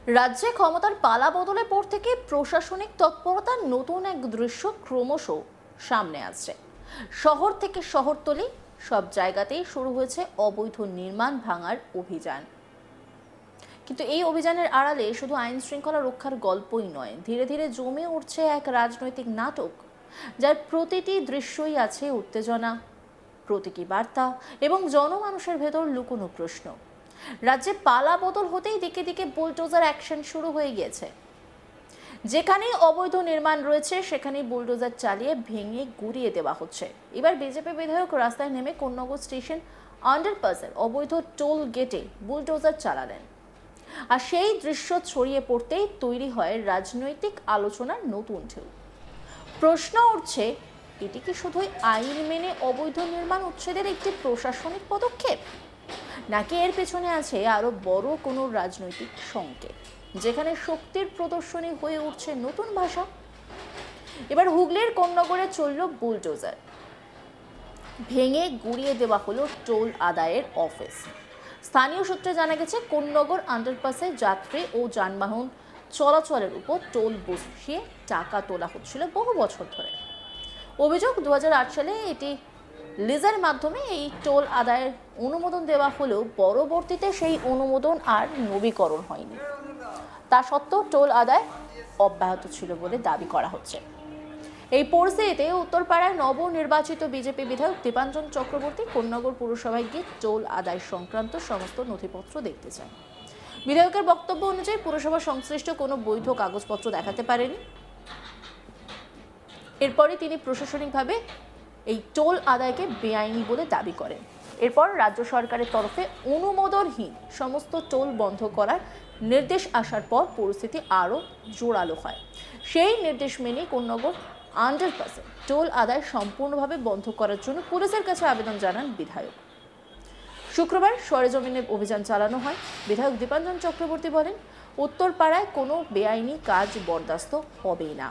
রাজ্যে ক্ষমতার পালা বদলের পর থেকে প্রশাসনিক তৎপরতার নতুন এক দৃশ্য ক্রমশ সামনে আসছে। শহর থেকে শহরতলি সব জায়গাতেই শুরু হয়েছে অবৈধ নির্মাণ ভাঙার অভিযান। কিন্তু এই অভিযানের আড়ালে শুধু আইন শৃঙ্খলা রক্ষার গল্পই নয়, ধীরে ধীরে জমে উঠছে এক রাজনৈতিক নাটক, যার প্রতিটি দৃশ্যই আছে উত্তেজনা, প্রতীকী বার্তা এবং জনমানুষের ভেতর লুকোনো প্রশ্ন। রাজ্যে পালা বদল হতেই দিকে দিকে বুলডোজার অ্যাকশন শুরু হয়ে গিয়েছে। যেখানেই অবৈধ নির্মাণ রয়েছে সেখানেই বুলডোজার চালিয়ে ভেঙে গুড়িয়ে দেওয়া হচ্ছে। এবার বিজেপি বিধায়ক রাস্তায় নেমে কোন্নগর স্টেশন আন্ডারপাসের অবৈধ টোল গেটে বুলডোজার চালালেন। আর সেই দৃশ্য ছড়িয়ে পড়তেই তৈরি হয় রাজনৈতিক আলোচনার নতুন ঢেউ। প্রশ্ন উঠছে, এটি কি শুধুই আইন মেনে অবৈধ নির্মাণ উচ্ছেদের একটি প্রশাসনিক পদক্ষেপ, নাকি এর পেছনে আছে আরো বড় কোনো রাজনৈতিক সংকেত, যেখানে শক্তির প্রদর্শনী হয়ে উঠছে নতুন ভাষা? এবার হুগলির কোন্নগরে চলল বুলডোজার, ভেঙে গুড়িয়ে দেওয়া হলো টোল আদায়ের অফিস। স্থানীয় সূত্রে জানা গেছে, কোন্নগর আন্ডারপাসে যাত্রী ও যানবাহন চলাচলের উপর টোল বসিয়ে টাকা তোলা হচ্ছিল বহু বছর ধরে। অভিযোগ, 2008 সালে এটি লিজের মাধ্যমে এই টোল আদায়ের অনুমোদন দেওয়া হলেও পরবর্তীতে সেই অনুমোদন আর নবীকরণ হয়নি। তা সত্ত্বেও টোল আদায় অব্যাহত ছিল বলে দাবি করা হচ্ছে। এই পরিস্থিতিতে উত্তরপাড়ায় নবনির্বাচিত বিজেপি বিধায়ক দীপাঞ্জন চক্রবর্তী কোন্নগর পুরসভায় গিয়ে টোল আদায় সংক্রান্ত সমস্ত নথিপত্র দেখতে চান। বিধায়কের বক্তব্য অনুযায়ী পুরসভা সংশ্লিষ্ট কোনো বৈধ কাগজপত্র দেখাতে পারেনি। এরপরে তিনি প্রশাসনিকভাবে এই টোল আদায়কে বেআইনি বলে দাবি করেন। এরপর রাজ্য সরকারের তরফে অনুমোদনহীন সমস্ত টোল বন্ধ করার নির্দেশ আসার পর পরিস্থিতি আরও জোরালো হয়। সেই নির্দেশ মেনে কোন্নগর আন্ডারপাসে টোল আদায় সম্পূর্ণভাবে বন্ধ করার জন্য পুলিশের কাছে আবেদন জানান বিধায়ক। শুক্রবার সরেজমিনে অভিযান চালানো হয়। বিধায়ক দীপাঞ্জন চক্রবর্তী বলেন, উত্তরপাড়ায় কোনো বেআইনি কাজ বরদাস্ত হবে না।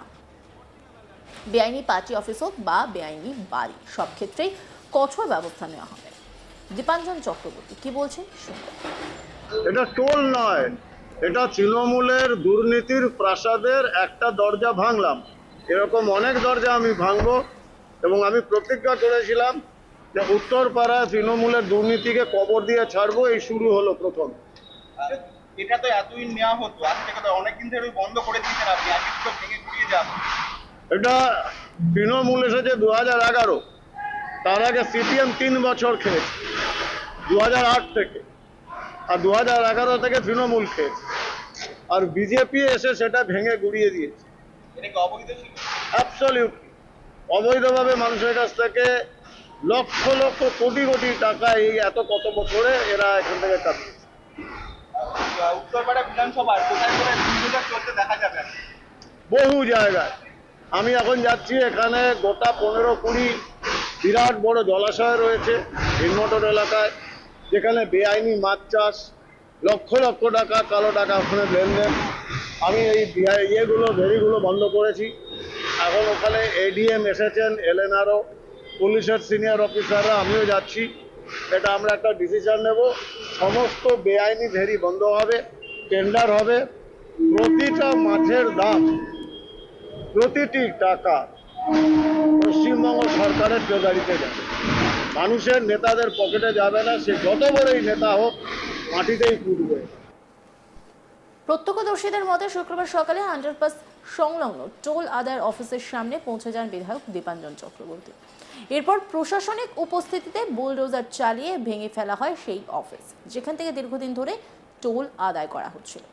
বেআইনি পার্টি অফিস হোক বা বেআইনি বাড়ি, সব ক্ষেত্রেই কঠোর ব্যবস্থা নেওয়া হবে। দীপাঞ্জন চক্রবর্তী কি বলছেন শুনুন। এটা টোল নয়, এটা তৃণমূলের দুর্নীতির প্রাসাদের একটা দরজা ভাঙলাম। এরকম অনেক দরজা আমি ভাঙবো এবং আমি প্রতিজ্ঞা করেছিলাম যে উত্তরপাড়ায় তৃণমূলের দুর্নীতিকে কবর দিয়ে ছাড়বো। এই শুরু হলো প্রথম। এটা তো এতদিন নেওয়া হতো, আজ থেকে তো অনেকদিন ধরে বন্ধ করে দিয়েছেন আপনি, আগে তো ভেঙে ঘুরিয়ে যাবে। এটা তৃণমূল এসেছে 2011, তার আগে সিপিএম 3 বছর খেয়েছে 2008 থেকে, আর 2011 থেকে তৃণমূল খেয়েছে, আর বিজেপি এসে সেটা ভেঙে গুড়িয়ে দিয়েছে। এটা কি অবৈধ ছিল? অ্যাবসলিউটলি অবৈধভাবে মানুষের কাছ থেকে লক্ষ লক্ষ কোটি কোটি টাকা এই কত বছরে এরা এখান থেকে কাটিয়েছে। উত্তরপাড়া বিধানসভার কোথায় কোথায় বুলডোজার চলতে দেখা যাবে? বহু জায়গায় আমি এখন যাচ্ছি, এখানে গোটা 15-20 বিরাট বড় জলাশয় রয়েছে হিন্দমোটর এলাকায়, যেখানে বেআইনি মাছ চাষ, লক্ষ লক্ষ টাকা কালো টাকা ওখানে লেনদেন। আমি এই ভেরিগুলো বন্ধ করেছি। এখন ওখানে এডিএম এসেছেন, এলএনআরও, পুলিশের সিনিয়র অফিসাররা, আমিও যাচ্ছি। এটা আমরা একটা ডিসিশন নেব, সমস্ত বেআইনি ভেরি বন্ধ হবে, টেন্ডার হবে, প্রতিটা মাছের দাম, প্রতিটি টাকা পশ্চিমবঙ্গ সরকারের ট্রেজারিতে যাবে, মানুষের নেতাদের পকেটে যাবে না। সে যত বড়ই নেতা হোক, মাটিতেই পুড়বে। প্রত্যক্ষদর্শীদের মতে শুক্রবার সকালে আন্ডারপাস সংলগ্ন টোল আদায়ের অফিসের সামনে পৌঁছে যান বিধায়ক দীপাঞ্জন চক্রবর্তী। এরপর প্রশাসনিক উপস্থিতিতে বুলডোজার চালিয়ে ভেঙে ফেলা হয় সেই অফিস, যেখান থেকে দীর্ঘদিন ধরে টোল আদায় করা হচ্ছিল।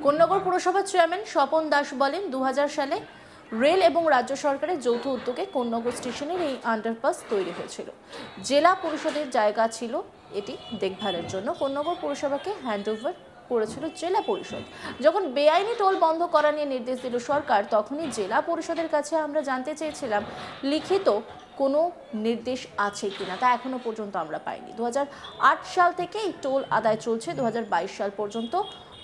কোন্নগর পুরসভার চেয়ারম্যান স্বপন দাস বলেন, 2000 সালে রেল এবং রাজ্য সরকারের যৌথ উদ্যোগে কোন্নগর স্টেশনের এই আন্ডারপাস তৈরি হয়েছিল। জেলা পরিষদের জায়গা ছিল এটি দেখভালের জন্য। কোন্নগর পৌরসভাকে হ্যান্ডওভার করেছিল জেলা পরিষদ। যখন বেআইনি টোল বন্ধ করা নিয়ে নির্দেশ দিল সরকার, তখনই জেলা পরিষদের কাছে আমরা জানতে চেয়েছিলাম লিখিত কোনো নির্দেশ আছে কিনা। তা এখনো পর্যন্ত আমরা পাইনি। 2008 সাল থেকে এই টোল আদায় চলছে। 2022 সাল পর্যন্ত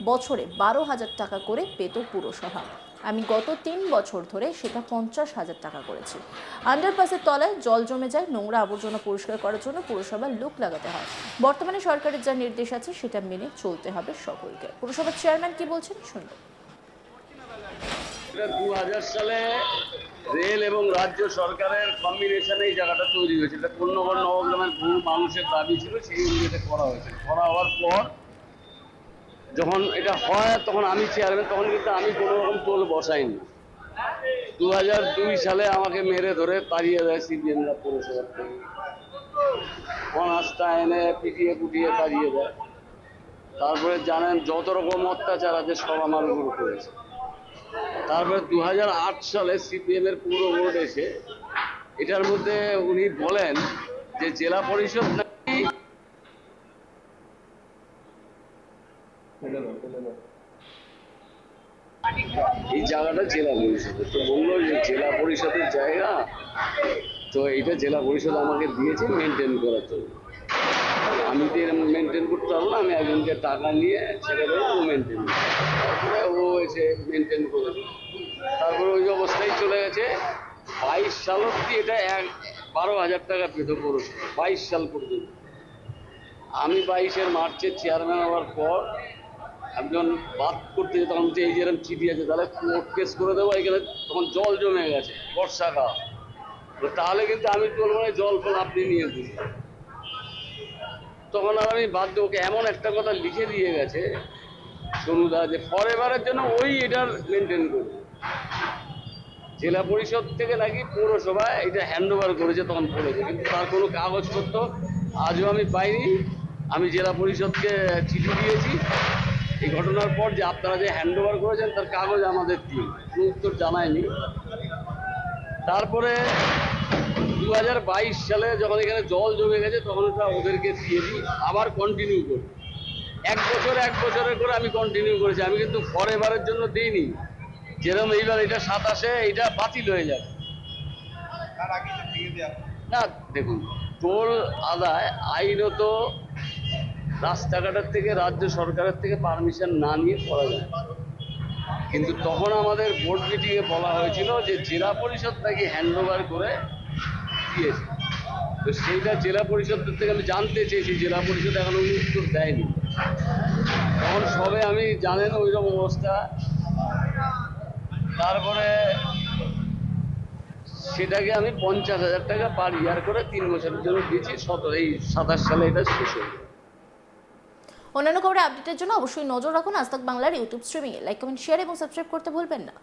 বছরে 12,000 টাকা করে পেত পুরসভা। আমি গত 3 বছর ধরে সেটা 50,000 টাকা করেছি। আন্ডারপাসের তলায় জল জমে যায়, নোংরা আবর্জনা পরিষ্কার করার জন্য পুরসভার লোক লাগাতে হয়। বর্তমানে সরকারের যা নির্দেশ আছে সেটা মেনে চলতে হবে সকলকে। পুরসভার চেয়ারম্যান কি বলছেন শুনুন। 2000 সালে রেল এবং রাজ্য সরকারের কম্বিনেশনে এই জায়গাটা তৈরি হয়েছে। এটা কোন্নগর নবগ্রামের বহু মানুষের দাবি ছিল, সেই অনুযায়ী করা হয়েছে। করা হওয়ার পর যখন এটা হয় তখন আমি চেয়ারম্যান, তখন কিন্তু আমি কোনো রকম টোল বসাইনি। 2002 সালে আমাকে মেরে ধরে তাড়িয়ে দেয় সিপিএমরা পৌরসভার থেকে। অনাস্থা এনে পিটিয়ে কুটিয়ে তাড়িয়ে দেয়। তারপরে জানেন যত রকম অত্যাচার আছে সব আমার উপর করেছে। তারপরে 2008 সালে সিপিএম এর পুরো বোর্ড এসে এটার মধ্যে উনি বলেন যে জেলা পরিষদ নাকি এই জায়গাটা জেলা পরিষদের, তো বললো যে জেলা পরিষদের জায়গা, তো এইটা জেলা পরিষদ আমাকে দিয়েছে মেনটেন করার জন্য। আমি তো এরকম মেনটেন করতে পারবো না, আমি একজনকে টাকা নিয়ে ছেড়ে দেবো, ও মেনটেন করবে। তারপরে ও এসে মেনটেন করে, তারপরে ওই অবস্থায় চলে গেছে। 22 সাল অব্দি এটা 12,000 টাকা পেত পৌরসভা, 22 সাল পর্যন্ত। আমি 22-এর মার্চের চেয়ারম্যান হওয়ার পর একজন বাদ করতে যেত, তখন এই যেরকম চিঠি আছে তাহলে কোর্ট কেস করে দেবো। এখানে তখন জল জমে গেছে, বর্ষাকাল, তাহলে কিন্তু আমি বলবো না জল ফল আপনি নিয়ে দিন। তখন আর আমি বাধ্য, ওকে এমন একটা কথা লিখে দিয়ে গেছে সনুদা যে ফরএভারের জন্য ওই এটার মেনটেন করবে। জেলা পরিষদ থেকে নাকি পৌরসভা এটা হ্যান্ডওভার করেছে তখন বলেছে, কিন্তু তার কোনো কাগজপত্র আজও আমি পাইনি। আমি জেলা পরিষদকে চিঠি দিয়েছি এই ঘটনার পর যে আপনারা যে হ্যান্ডওভার করেছেন তার কাগজ আমাদের দিন, কোনো উত্তর জানায়নি। তারপরে 2022 সালে যখন এখানে জল জমে গেছে তখন ওটা ওদেরকে দিয়ে দিই, আবার কন্টিনিউ করি। 1 বছরের করে আমি কন্টিনিউ করেছি। আমি কিন্তু ফরএভারের জন্য দিইনি। যেরকম এইবার এটা 27-এ এটা বাতিল হয়ে যাবে। তার আগে তো ভেঙে দেওয়া না দেখুন, টোল আদায় আইনত রাস্তাঘাটের থেকে রাজ্য সরকারের থেকে পারমিশন না নিয়ে করা যায়, কিন্তু তখন আমাদের বোর্ড মিটিংয়ে বলা হয়েছিল যে জেলা পরিষদ নাকি হ্যান্ডওভার করে দিয়েছে। তো সেইটা জেলা পরিষদের থেকে আমি জানতে চেয়েছি, জেলা পরিষদ এখনো উত্তর দেয়নি। তখন সবে আমি জানেন ওইরকম অবস্থা। তারপরে সেটাকে আমি 50,000 টাকা পার ইয়ার করে 3 বছরের জন্য দিয়েছি। এই 27 সালে এটা শেষ হয়ে। অন্যান্য খবরের আপডেটের জন্য অবশ্যই নজর রাখুন আজ তাক বাংলার ইউটিউব স্ট্রিমিংয়ে। লাইক, কমেন্ট, শেয়ার এবং সাবস্ক্রাইব করতে ভুলবেন না।